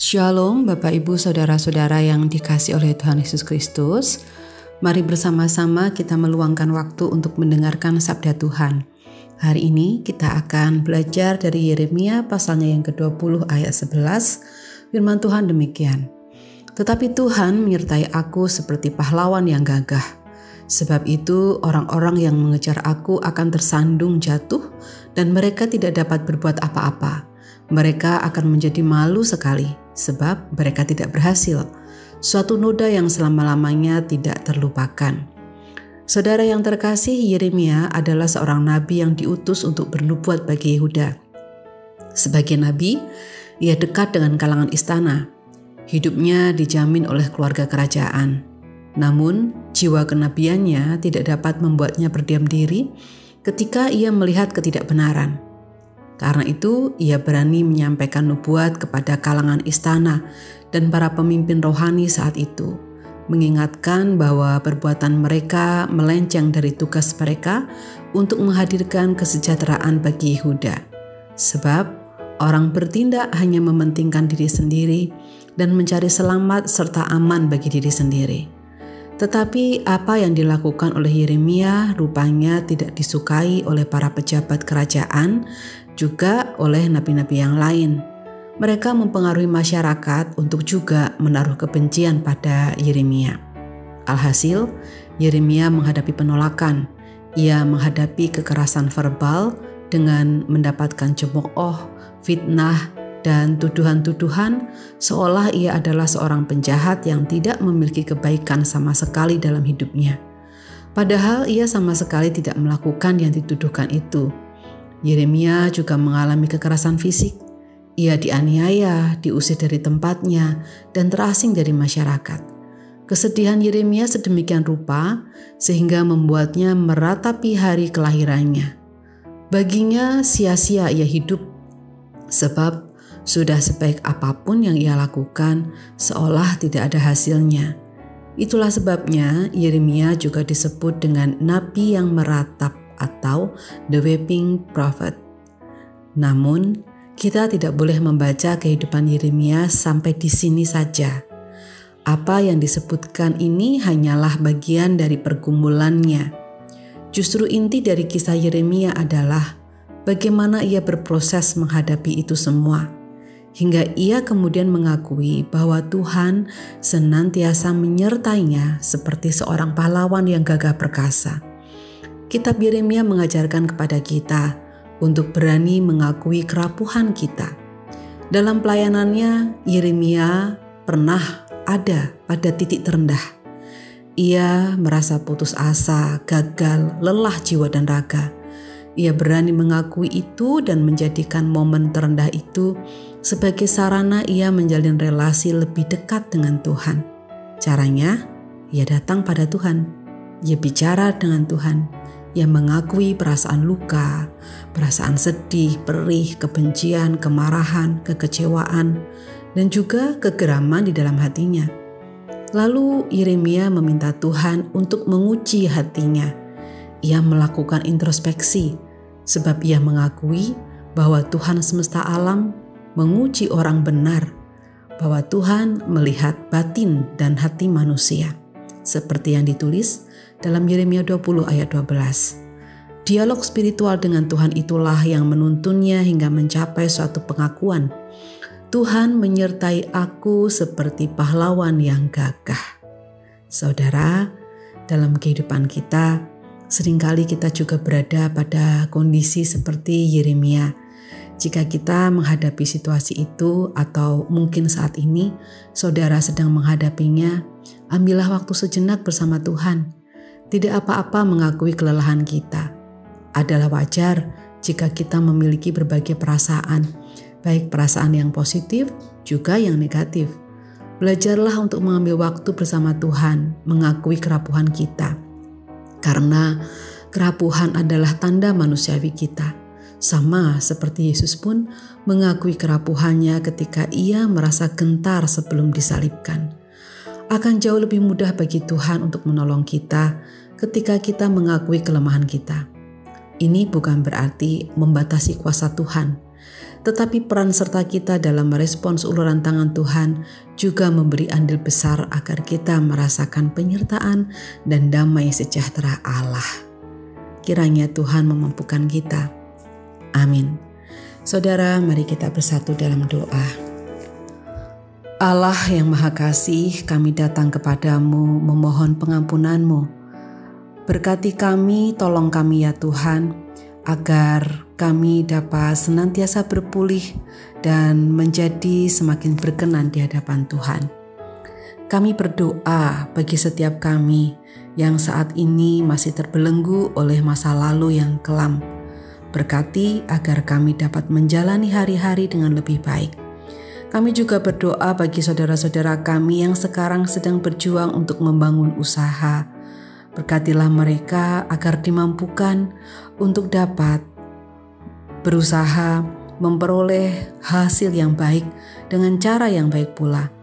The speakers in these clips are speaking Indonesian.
Shalom Bapak Ibu Saudara-saudara yang dikasihi oleh Tuhan Yesus Kristus. Mari bersama-sama kita meluangkan waktu untuk mendengarkan sabda Tuhan. Hari ini kita akan belajar dari Yeremia pasalnya yang ke-20 ayat 11. Firman Tuhan demikian. Tetapi Tuhan menyertai aku seperti pahlawan yang gagah. Sebab itu orang-orang yang mengejar aku akan tersandung jatuh dan mereka tidak dapat berbuat apa-apa. Mereka akan menjadi malu sekali, sebab mereka tidak berhasil. Suatu noda yang selama-lamanya tidak terlupakan. Saudara yang terkasih, Yeremia adalah seorang nabi yang diutus untuk bernubuat bagi Yehuda. Sebagai nabi, ia dekat dengan kalangan istana. Hidupnya dijamin oleh keluarga kerajaan. Namun, jiwa kenabiannya tidak dapat membuatnya berdiam diri ketika ia melihat ketidakbenaran. Karena itu, ia berani menyampaikan nubuat kepada kalangan istana dan para pemimpin rohani saat itu, mengingatkan bahwa perbuatan mereka melenceng dari tugas mereka untuk menghadirkan kesejahteraan bagi Yehuda. Sebab orang bertindak hanya mementingkan diri sendiri dan mencari selamat serta aman bagi diri sendiri. Tetapi apa yang dilakukan oleh Yeremia rupanya tidak disukai oleh para pejabat kerajaan, juga oleh nabi-nabi yang lain. Mereka mempengaruhi masyarakat untuk juga menaruh kebencian pada Yeremia. Alhasil, Yeremia menghadapi penolakan. Ia menghadapi kekerasan verbal dengan mendapatkan cemooh, fitnah, dan tuduhan-tuduhan seolah ia adalah seorang penjahat yang tidak memiliki kebaikan sama sekali dalam hidupnya. Padahal ia sama sekali tidak melakukan yang dituduhkan itu. Yeremia juga mengalami kekerasan fisik. Ia dianiaya, diusir dari tempatnya, dan terasing dari masyarakat. Kesedihan Yeremia sedemikian rupa sehingga membuatnya meratapi hari kelahirannya. Baginya sia-sia ia hidup, sebab sudah sebaik apapun yang ia lakukan, seolah tidak ada hasilnya. Itulah sebabnya Yeremia juga disebut dengan nabi yang meratap atau the weeping prophet. Namun, kita tidak boleh membaca kehidupan Yeremia sampai di sini saja. Apa yang disebutkan ini hanyalah bagian dari pergumulannya. Justru inti dari kisah Yeremia adalah bagaimana ia berproses menghadapi itu semua, hingga ia kemudian mengakui bahwa Tuhan senantiasa menyertainya seperti seorang pahlawan yang gagah perkasa. Kitab Yeremia mengajarkan kepada kita untuk berani mengakui kerapuhan kita. Dalam pelayanannya, Yeremia pernah ada pada titik terendah. Ia merasa putus asa, gagal, lelah jiwa dan raga. Ia berani mengakui itu dan menjadikan momen terendah itu sebagai sarana ia menjalin relasi lebih dekat dengan Tuhan. Caranya, ia datang pada Tuhan. Ia bicara dengan Tuhan. Ia mengakui perasaan luka, perasaan sedih, perih, kebencian, kemarahan, kekecewaan, dan juga kegeraman di dalam hatinya. Lalu Yeremia meminta Tuhan untuk menguji hatinya. Ia melakukan introspeksi, sebab ia mengakui bahwa Tuhan semesta alam menguji orang benar, bahwa Tuhan melihat batin dan hati manusia, seperti yang ditulis dalam Yeremia 20 ayat 12. Dialog spiritual dengan Tuhan itulah yang menuntunnya hingga mencapai suatu pengakuan. Tuhan menyertai aku seperti pahlawan yang gagah. Saudara, dalam kehidupan kita, seringkali kita juga berada pada kondisi seperti Yeremia. Jika kita menghadapi situasi itu atau mungkin saat ini saudara sedang menghadapinya, ambillah waktu sejenak bersama Tuhan. Tidak apa-apa mengakui kelelahan kita. Adalah wajar jika kita memiliki berbagai perasaan, baik perasaan yang positif juga yang negatif. Belajarlah untuk mengambil waktu bersama Tuhan, mengakui kerapuhan kita. Karena kerapuhan adalah tanda manusiawi kita. Sama seperti Yesus pun mengakui kerapuhannya ketika ia merasa gentar sebelum disalibkan. Akan jauh lebih mudah bagi Tuhan untuk menolong kita ketika kita mengakui kelemahan kita. Ini bukan berarti membatasi kuasa Tuhan, tetapi peran serta kita dalam merespons uluran tangan Tuhan juga memberi andil besar agar kita merasakan penyertaan dan damai sejahtera Allah. Kiranya Tuhan memampukan kita. Amin. Saudara, mari kita bersatu dalam doa. Allah yang Maha Kasih, kami datang kepadamu memohon pengampunan-Mu. Berkati kami, tolong kami ya Tuhan, agar kami dapat senantiasa berpulih dan menjadi semakin berkenan di hadapan Tuhan. Kami berdoa bagi setiap kami yang saat ini masih terbelenggu oleh masa lalu yang kelam. Berkati agar kami dapat menjalani hari-hari dengan lebih baik. Kami juga berdoa bagi saudara-saudara kami yang sekarang sedang berjuang untuk membangun usaha. Berkatilah mereka agar dimampukan untuk dapat berusaha memperoleh hasil yang baik dengan cara yang baik pula.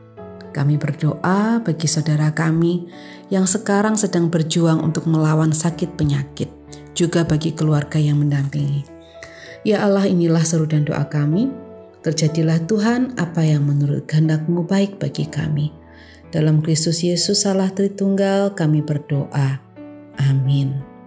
Kami berdoa bagi saudara kami yang sekarang sedang berjuang untuk melawan sakit penyakit, juga bagi keluarga yang mendampingi. Ya Allah, inilah seru dan doa kami. Terjadilah Tuhan apa yang menurut kehendak-Mu baik bagi kami. Dalam Kristus Yesus Allah Tritunggal kami berdoa. Amin.